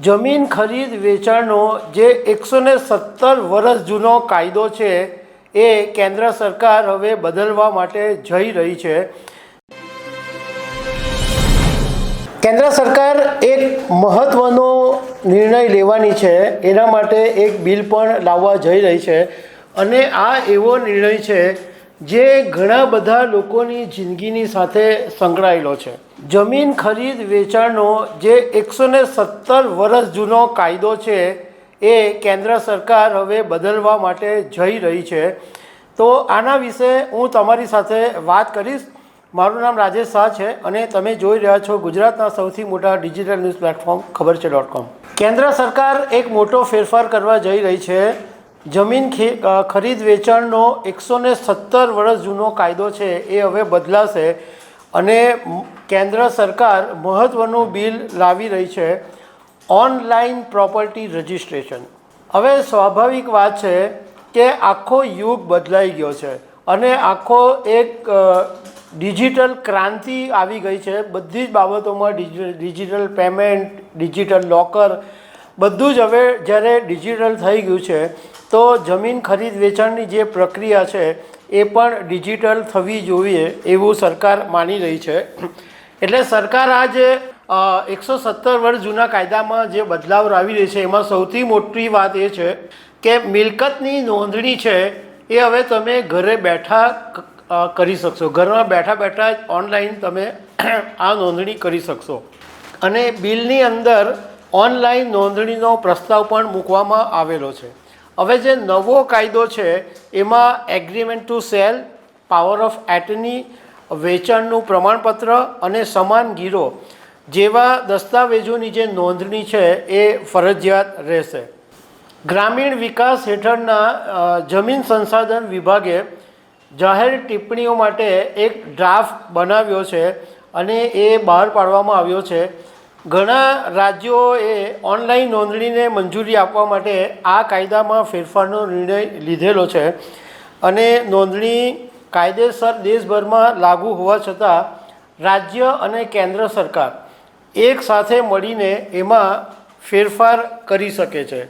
જમીન ખરીદ વેચાણનો જે 117 વર્ષ જૂનો કાયદો છે એ કેન્દ્ર સરકાર હવે બદલવા માટે જઈ રહી છે। કેન્દ્ર સરકાર એક મહત્ત્વનો નિર્ણય લેવાની છે, એના માટે એક બિલ પણ લાવવા જઈ રહી છે અને આ એવો નિર્ણય છે જે ઘણા બધા લોકોની જિંદગીની સાથે સંકળાયેલો છે। જમીન ખરીદ વેચાણનો જે 117 વર્ષ જૂનો કાયદો છે એ કેન્દ્ર સરકાર હવે બદલવા માટે જઈ રહી છે। તો આના વિશે હું તમારી સાથે વાત કરીશ। મારું નામ રાજેશ શાહ છે અને તમે જોઈ રહ્યા છો ગુજરાતના સૌથી મોટા ડિજિટલ ન્યૂઝ પ્લેટફોર્મ ખબરછે.com। કેન્દ્ર સરકાર એક મોટો ફેરફાર કરવા જઈ રહી છે। જમીન ખરીદ વેચાણનો 117 વર્ષ જૂનો કાયદો છે એ હવે બદલાશે અને કેન્દ્ર સરકાર મહત્ત્વનું બિલ લાવી રહી છે, ઓનલાઈન પ્રોપર્ટી રજિસ્ટ્રેશન। હવે સ્વાભાવિક વાત છે કે આખો યુગ બદલાઈ ગયો છે અને આખો એક ડિજિટલ ક્રાંતિ આવી ગઈ છે। બધી જ બાબતોમાં ડિજિટલ પેમેન્ટ, ડિજિટલ લોકર બધું જ હવે જ્યારે ડિજિટલ થઈ ગયું છે તો જમીન ખરીદ વેચાણની જે પ્રક્રિયા છે એ પણ ડિજિટલ થવી જોઈએ એવું સરકાર માની રહી છે। એટલે સરકાર આ જે 117 વર્ષ જૂના કાયદામાં જે બદલાવ લાવી રહી છે એમાં સૌથી મોટી વાત એ છે કે મિલકતની નોંધણી છે એ હવે તમે ઘરે બેઠા કરી શકશો। ઘરમાં બેઠા બેઠા જ ઓનલાઈન તમે આ નોંધણી કરી શકશો અને બિલની અંદર ઓનલાઈન નોંધણીનો પ્રસ્તાવ પણ મૂકવામાં આવેલો છે। હવે જે નવો કાયદો છે એમાં agreement to sell, power of attorney, વેચાણનું પ્રમાણપત્ર અને સમાન ગીરો જેવા દસ્તાવેજોની જે નોંધણી છે એ ફરજિયાત રહેશે। ગ્રામીણ વિકાસ હેઠળના જમીન સંસાધન વિભાગે જાહેર ટિપ્પણીઓ માટે એક ડ્રાફ્ટ બનાવ્યો છે અને એ બહાર પાડવામાં આવ્યો છે। ઘણા રાજ્યોએ ઓનલાઈન નોંધણીને મંજૂરી આપવા માટે આ કાયદામાં ફેરફારનો નિર્ણય લીધેલો છે અને નોંધણી કાયદેસર દેશભરમાં લાગુ હોવા છતાં રાજ્ય અને કેન્દ્ર સરકાર એક સાથે મળીને એમાં ફેરફાર કરી શકે છે।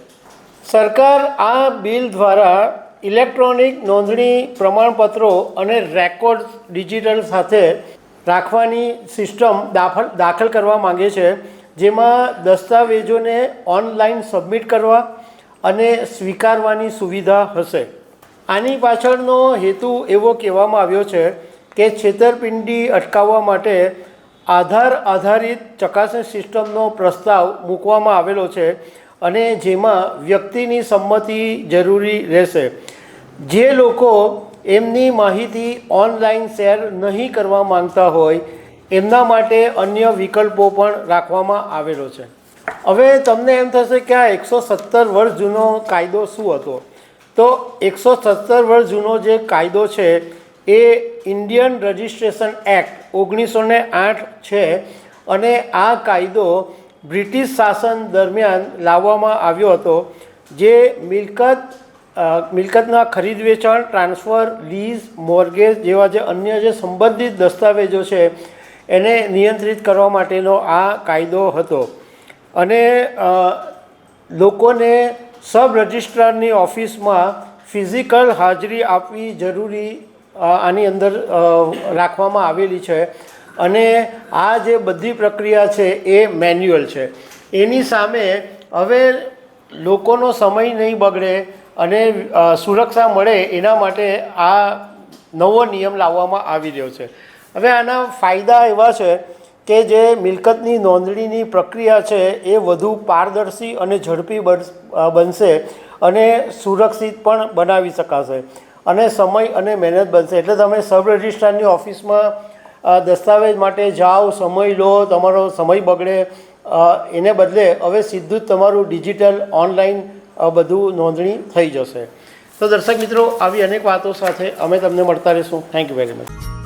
સરકાર આ બિલ દ્વારા ઇલેક્ટ્રોનિક નોંધણી પ્રમાણપત્રો અને રેકોર્ડ ડિજિટલ સાથે રાખવાની સિસ્ટમ દાખલ કરવા માંગે છે, જેમાં દસ્તાવેજોને ઓનલાઈન સબમિટ કરવા અને સ્વીકારવાની સુવિધા હશે। આની પાછળનો હેતુ એવો કહેવામાં આવ્યો છે કે છેતરપિંડી અટકાવવા માટે આધાર આધારિત ચકાસણી સિસ્ટમનો પ્રસ્તાવ મૂકવામાં આવેલો છે અને જેમાં વ્યક્તિની સંમતિ જરૂરી રહેશે। જે લોકો એમની માહિતી ઓનલાઈન શેર નહીં કરવા માંગતા હોય એમના માટે અન્ય વિકલ્પો પણ રાખવામાં આવેલો છે। હવે તમને એમ થશે કે આ 117 વર્ષ જૂનો કાયદો શું હતો? તો 117 વર્ષ જૂનો જે કાયદો છે એ ઇન્ડિયન રજિસ્ટ્રેશન એક્ટ 1908 છે અને આ કાયદો બ્રિટિશ શાસન દરમિયાન લાવવામાં આવ્યો હતો, જે મિલકતના ખરીદ વેચાણ, ટ્રાન્સફર, લીઝ, મોર્ગેજ જેવા જે અન્ય જે સંબંધિત દસ્તાવેજો છે એને નિયંત્રિત કરવા માટેનો આ કાયદો હતો અને લોકોને સબ રજિસ્ટ્રારની ઓફિસમાં ફિઝિકલ હાજરી આપવી જરૂરી આની અંદર રાખવામાં આવેલી છે અને આ જે બધી પ્રક્રિયા છે એ મેન્યુઅલ છે। એની સામે હવે લોકોનો સમય નહીં બગડે અને સુરક્ષા મળે એના માટે આ નવો નિયમ લાવવામાં આવી રહ્યો છે। હવે આના ફાયદા એવા છે કે જે મિલકતની નોંધણીની પ્રક્રિયા છે એ વધુ પારદર્શી અને ઝડપી બનશે અને સુરક્ષિત પણ બનાવી શકાશે અને સમય અને મહેનત બનશે। એટલે તમે સબ રજિસ્ટ્રારની ઓફિસમાં દસ્તાવેજ માટે જાઓ, સમય લો, તમારો સમય બગડે, એને બદલે હવે સીધું જ તમારું ડિજિટલ ઓનલાઈન બધું નોંધણી થઈ જશે। તો દર્શક મિત્રો, આવી અનેક વાતો સાથે અમે તમને મળતા રહીશું। Thank you very much.